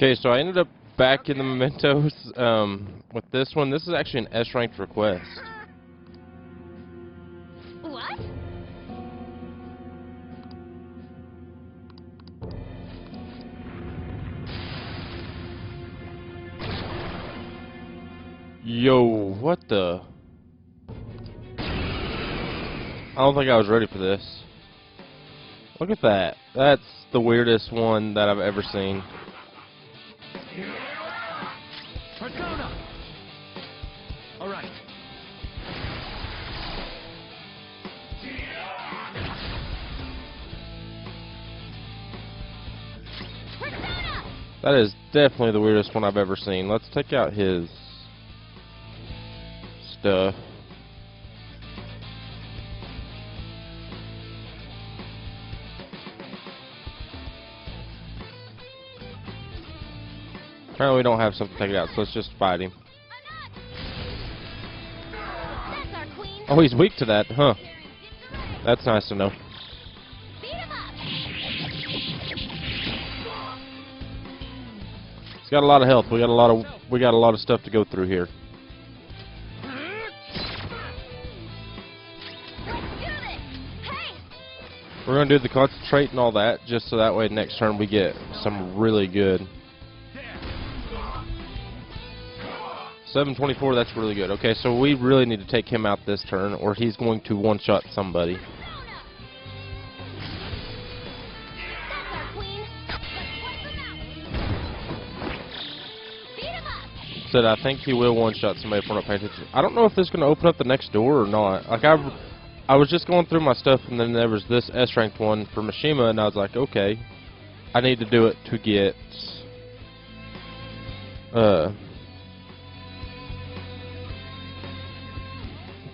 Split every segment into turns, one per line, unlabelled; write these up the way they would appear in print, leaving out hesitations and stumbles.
Okay, so I ended up back in the Mementos with this one. This is actually an S-ranked request.
What?
Yo, what the? I don't think I was ready for this. Look at that. That's the weirdest one that I've ever seen.
Persona! Alright.
Persona!
That is definitely the weirdest one I've ever seen. Let's take out his stuff. Apparently we don't have something to take it out, so let's just fight him.
That's our queen.
Oh, he's weak to that, huh? That's nice to know.
Beat him up.
He's got a lot of health. We got a lot of stuff to go through here.
Let's do this. Hey!
We're gonna do the concentrate and all that, just so that way next turn we get some really good. 724, that's really good. Okay, so we really need to take him out this turn, or he's going to one-shot somebody.
That's our queen. Let's wipe him out. Beat him up.
Said I think he will one-shot somebody if we're not paying attention. I don't know if this is going to open up the next door or not. Like, I was just going through my stuff, and then there was this S-ranked one for Mishima, and I was like, okay, I need to do it to get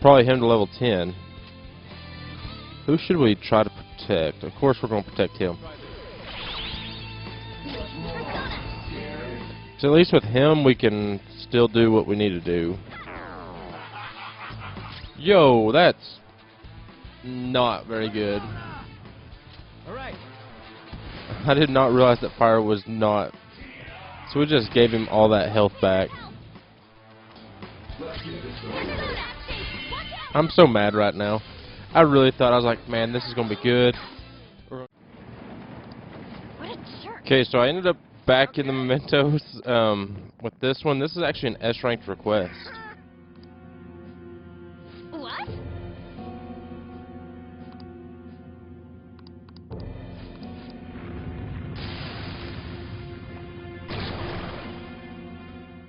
probably him to level 10. Who should we try to protect? Of course we're going to protect him. So at least with him we can still do what we need to do. Yo, that's not very good.
Alright.
I did not realize that fire was not... So we just gave him all that health back. I'm so mad right now. I really thought, I was like, man, this is going to be good.
What a jerk.
Okay, so I ended up back in the Mementos with this one. This is actually an S-ranked request.
What?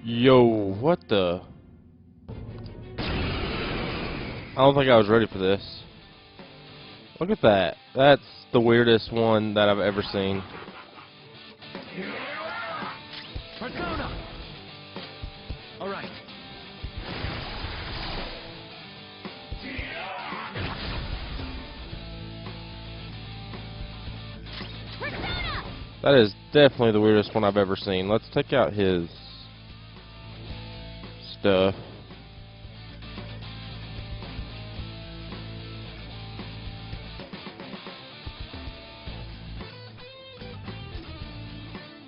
Yo, what the? I don't think I was ready for this. Look at that. That's the weirdest one that I've ever seen.
Persona! Alright.
Persona!
That is definitely the weirdest one I've ever seen. Let's take out his stuff.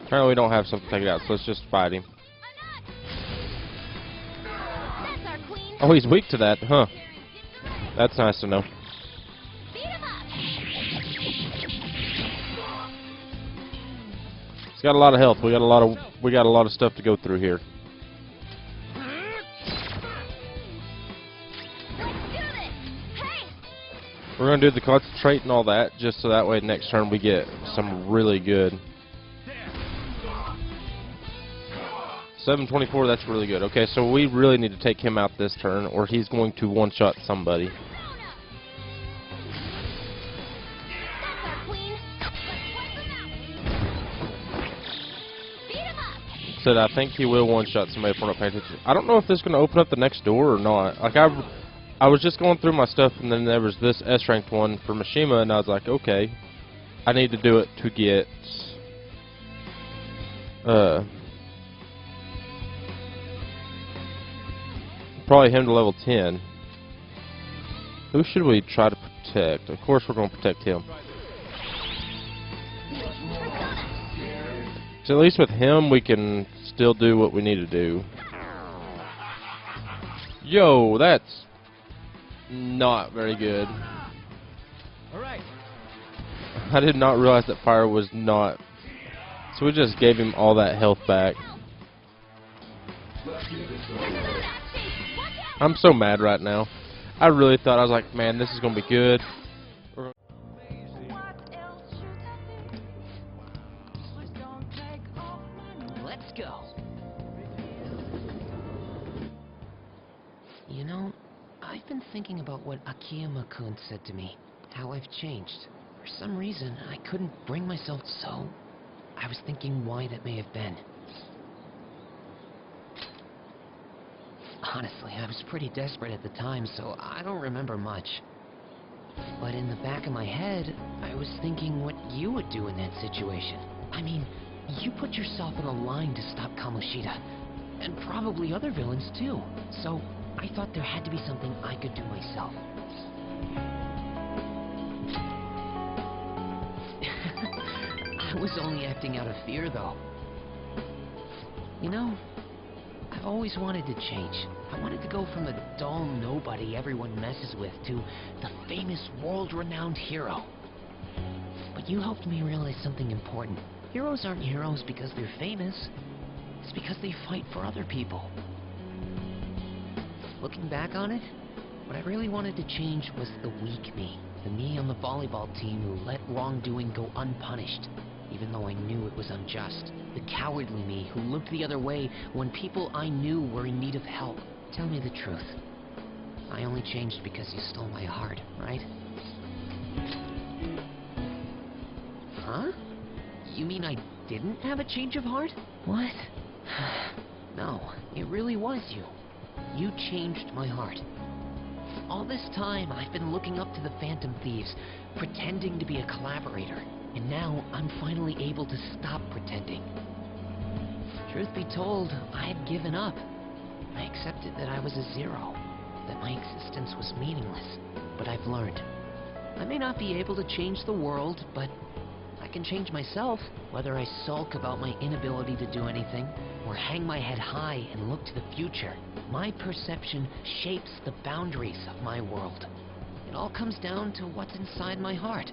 Apparently we don't have something to take it out, so let's just fight him.
That's our queen.
Oh, he's weak to that, huh? That's nice to know.
Beat him up.
He's got a lot of health. We got a lot of stuff to go through here.
Let's do this. Hey!
We're gonna do the concentrate and all that, just so that way next turn we get some really good. 724, that's really good. Okay, so we really need to take him out this turn, or he's going to one-shot somebody.
That's our queen. Let's wipe him out. Beat him up.
Said I think he will one-shot somebody if we're not paying attention. I don't know if this is going to open up the next door or not. Like, I was just going through my stuff, and then there was this S-ranked one for Mishima, and I was like, okay, I need to do it to get probably him to level 10. Who should we try to protect? Of course we're going to protect him. So at least with him, we can still do what we need to do. Yo, that's not very good.
All right.
I did not realize that fire was not... So we just gave him all that health back. I'm so mad right now. I really thought, I was like, man, this is going to be good.
Let's go. You know, I've been thinking about what Akiyama-kun said to me. How I've changed. For some reason, I couldn't bring myself so... I was thinking why that may have been. Honestly, I was pretty desperate at the time, so I don't remember much. But in the back of my head, I was thinking what you would do in that situation. I mean, you put yourself on a line to stop Kamoshida, and probably other villains too. So, I thought there had to be something I could do myself. I was only acting out of fear, though. You know, I've always wanted to change. I wanted to go from the dull nobody everyone messes with to the famous world-renowned hero. But you helped me realize something important. Heroes aren't heroes because they're famous. It's because they fight for other people. Looking back on it, what I really wanted to change was the weak me. The me on the volleyball team who let wrongdoing go unpunished, even though I knew it was unjust. The cowardly me who looked the other way when people I knew were in need of help. Tell me the truth. I only changed because you stole my heart, right? Huh? You mean I didn't have a change of heart? What? No, it really was you. You changed my heart. All this time, I've been looking up to the Phantom Thieves, pretending to be a collaborator. And now, I'm finally able to stop pretending. Truth be told, I had given up. I accepted that I was a zero, that my existence was meaningless. But I've learned. I may not be able to change the world, but I can change myself. Whether I sulk about my inability to do anything, or hang my head high and look to the future, my perception shapes the boundaries of my world. It all comes down to what's inside my heart.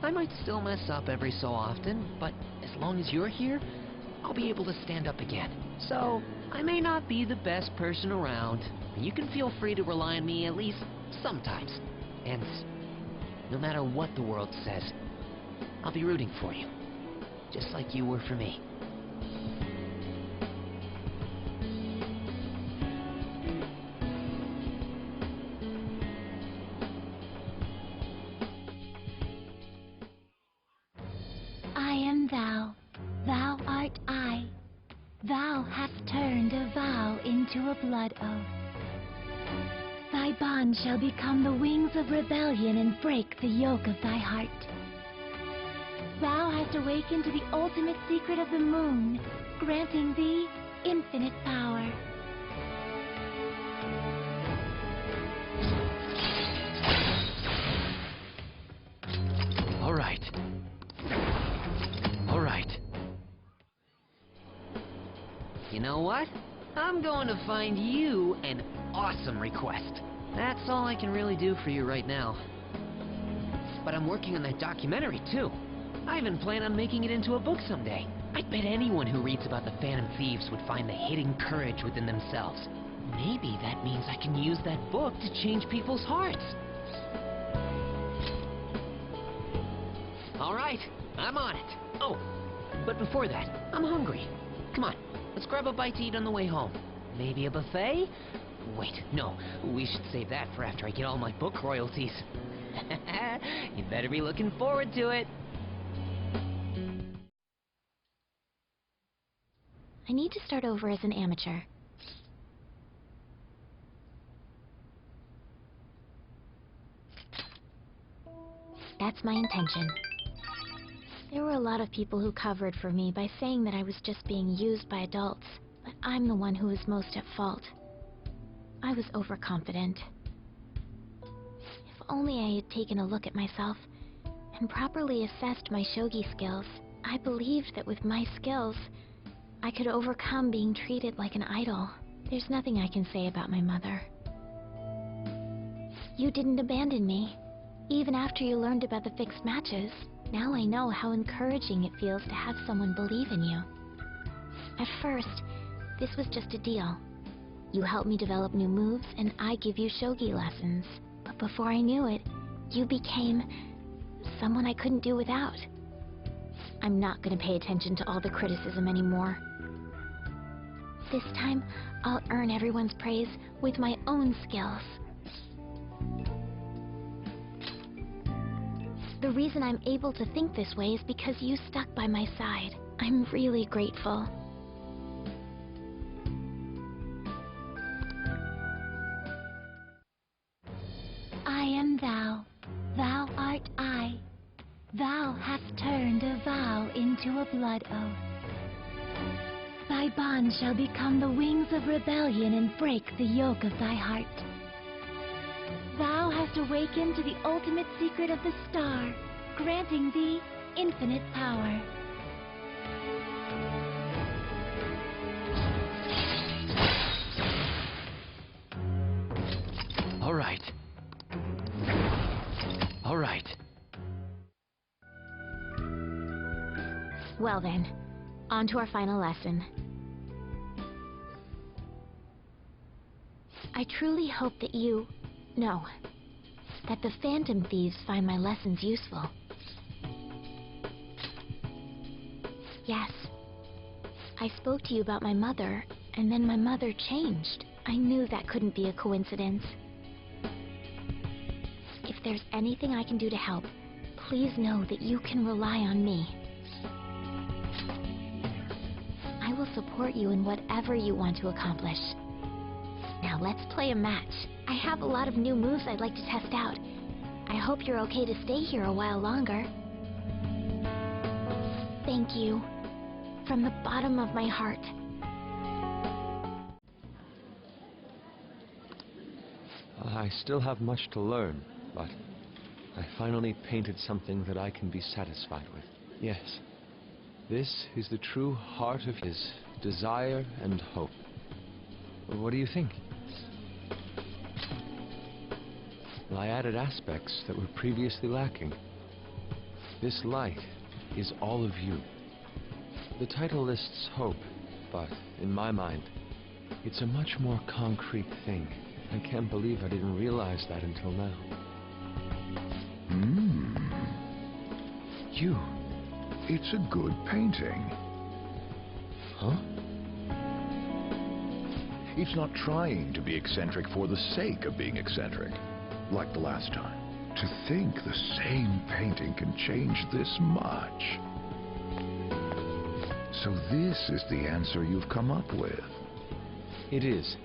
I might still mess up every so often, but as long as you're here, I'll be able to stand up again. So, I may not be the best person around, but you can feel free to rely on me at least sometimes. And no matter what the world says, I'll be rooting for you, just like you were for me.
I am thou, thou art I. Thou hast turned a vow into a blood oath. Thy bond shall become the wings of rebellion and break the yoke of thy heart. Thou hast awakened to the ultimate secret of the moon, granting thee infinite power.
All right. All right. You know what? I'm going to find you an awesome request. That's all I can really do for you right now. But I'm working on that documentary, too. I even plan on making it into a book someday. I bet anyone who reads about the Phantom Thieves would find the hidden courage within themselves. Maybe that means I can use that book to change people's hearts. All right, I'm on it. Oh, but before that, I'm hungry. Come on, let's grab a bite to eat on the way home. Maybe a buffet? Wait, no, we should save that for after I get all my book royalties. You better be looking forward to it.
I need to start over as an amateur. That's my intention. There were a lot of people who covered for me by saying that I was just being used by adults, but I'm the one who was most at fault. I was overconfident. If only I had taken a look at myself and properly assessed my shogi skills, I believed that with my skills, I could overcome being treated like an idol. There's nothing I can say about my mother. You didn't abandon me, even after you learned about the fixed matches. Now I know how encouraging it feels to have someone believe in you. At first, this was just a deal. You helped me develop new moves, and I give you shogi lessons. But before I knew it, you became someone I couldn't do without. I'm not going to pay attention to all the criticism anymore. This time, I'll earn everyone's praise with my own skills. The reason I'm able to think this way is because you stuck by my side. I'm really grateful. I am thou, thou art I. Thou hast turned a vow into a blood oath. Thy bond shall become the wings of rebellion and break the yoke of thy heart. Thou hast awakened to the ultimate secret of the star, granting thee infinite power.
All right. All right.
Well then, on to our final lesson. I truly hope that that the Phantom Thieves find my lessons useful. Yes, I spoke to you about my mother, and then my mother changed. I knew that couldn't be a coincidence. If there's anything I can do to help, please know that you can rely on me. I will support you in whatever you want to accomplish. Now let's play a match. I have a lot of new moves I'd like to test out. I hope you're okay to stay here a while longer. Thank you. From the bottom of my heart.
I still have much to learn, but I finally painted something that I can be satisfied with. Yes, this is the true heart of his desire and hope. What do you think? Well, I added aspects that were previously lacking. This light is all of you. The title lists hope, but in my mind, it's a much more concrete thing. I can't believe I didn't realize that until now.
You. It's a good painting.
Huh?
It's not trying to be eccentric for the sake of being eccentric, like the last time. To think the same painting can change this much. So this is the answer you've come up with.
It is.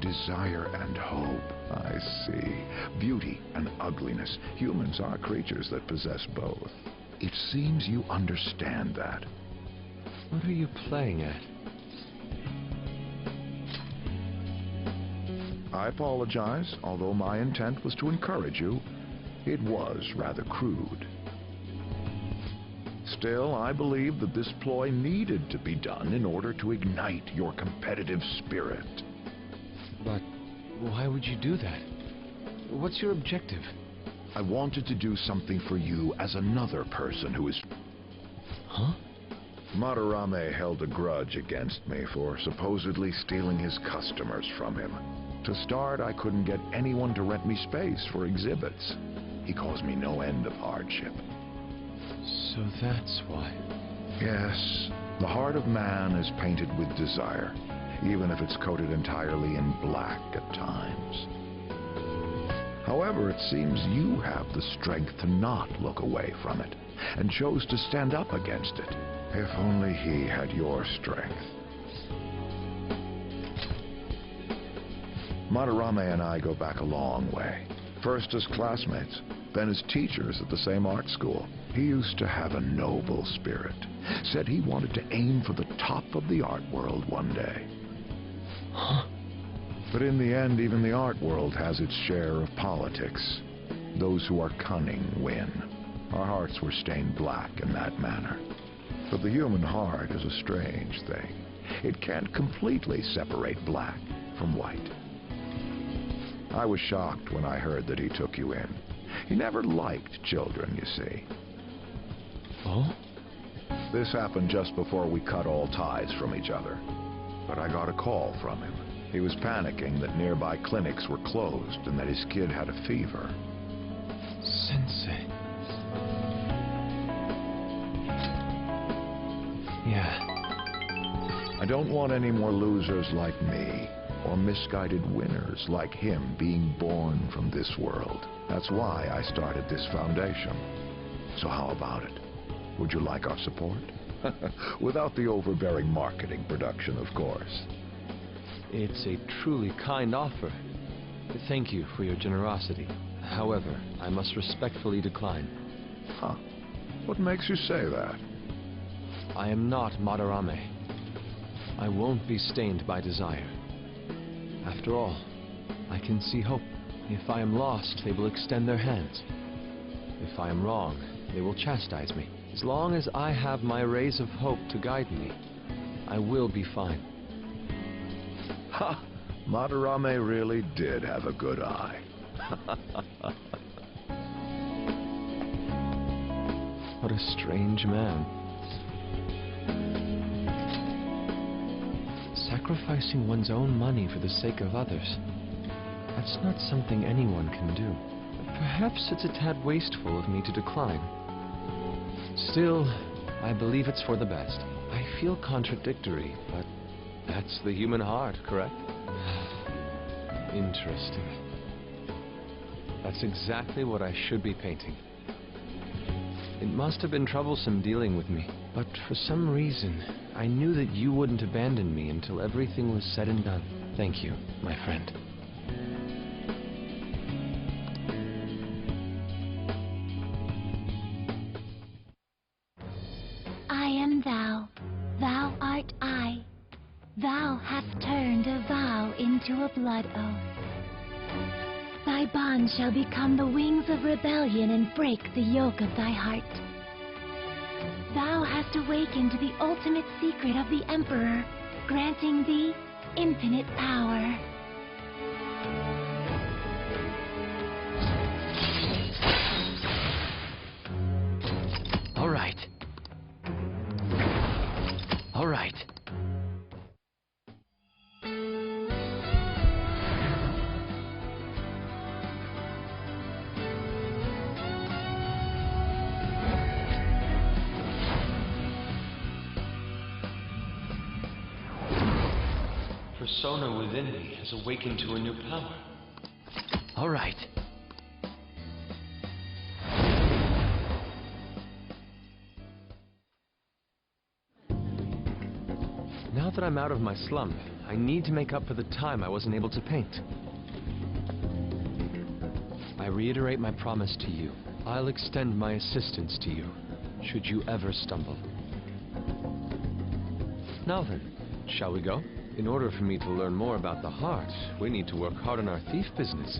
Desire and hope. I see. Beauty and ugliness. Humans are creatures that possess both. It seems you understand that.
What are you playing at?
I apologize, although my intent was to encourage you. It was rather crude. Still, I believe that this ploy needed to be done in order to ignite your competitive spirit.
But why would you do that? What's your objective?
I wanted to do something for you as another person who is...
Huh?
Madarame held a grudge against me for supposedly stealing his customers from him. To start, I couldn't get anyone to rent me space for exhibits. He caused me no end of hardship.
So that's why.
Yes, the heart of man is painted with desire, even if it's coated entirely in black at times. However, it seems you have the strength to not look away from it, and chose to stand up against it. If only he had your strength. Madarame and I go back a long way. First as classmates, then as teachers at the same art school. He used to have a noble spirit. Said he wanted to aim for the top of the art world one day.
Huh?
But in the end, even the art world has its share of politics. Those who are cunning win. Our hearts were stained black in that manner. But the human heart is a strange thing. It can't completely separate black from white. I was shocked when I heard that he took you in. He never liked children, you see.
Oh?
This happened just before we cut all ties from each other. But I got a call from him. He was panicking that nearby clinics were closed and that his kid had a fever.
Sensei. Yeah.
I don't want any more losers like me, or misguided winners like him being born from this world. That's why I started this foundation. So how about it? Would you like our support? Without the overbearing marketing production, of course.
It's a truly kind offer. Thank you for your generosity. However, I must respectfully decline.
Huh. What makes you say that?
I am not Madarame. I won't be stained by desire. After all, I can see hope. If I am lost, they will extend their hands. If I am wrong, they will chastise me. As long as I have my rays of hope to guide me, I will be fine.
Ha! Madarame really did have a good eye.
What a strange man. Sacrificing one's own money for the sake of others. That's not something anyone can do. Perhaps it's a tad wasteful of me to decline. Still, I believe it's for the best. I feel contradictory, but that's the human heart, correct? Interesting. That's exactly what I should be painting. It must have been troublesome dealing with me, but for some reason, I knew that you wouldn't abandon me until everything was said and done. Thank you, my friend.
I am thou, thou art I. Thou hast turned a vow into a blood oath. Thy bond shall become the wings of rebellion and break the yoke of thy heart. Thou hast awakened the ultimate secret of the Emperor, granting thee infinite power.
All right. All right.
Persona within me has awakened to a new power.
All right.
Now that I'm out of my slump, I need to make up for the time I wasn't able to paint. I reiterate my promise to you. I'll extend my assistance to you, should you ever stumble. Now then, shall we go? In order for me to learn more about the heart, we need to work hard on our thief business.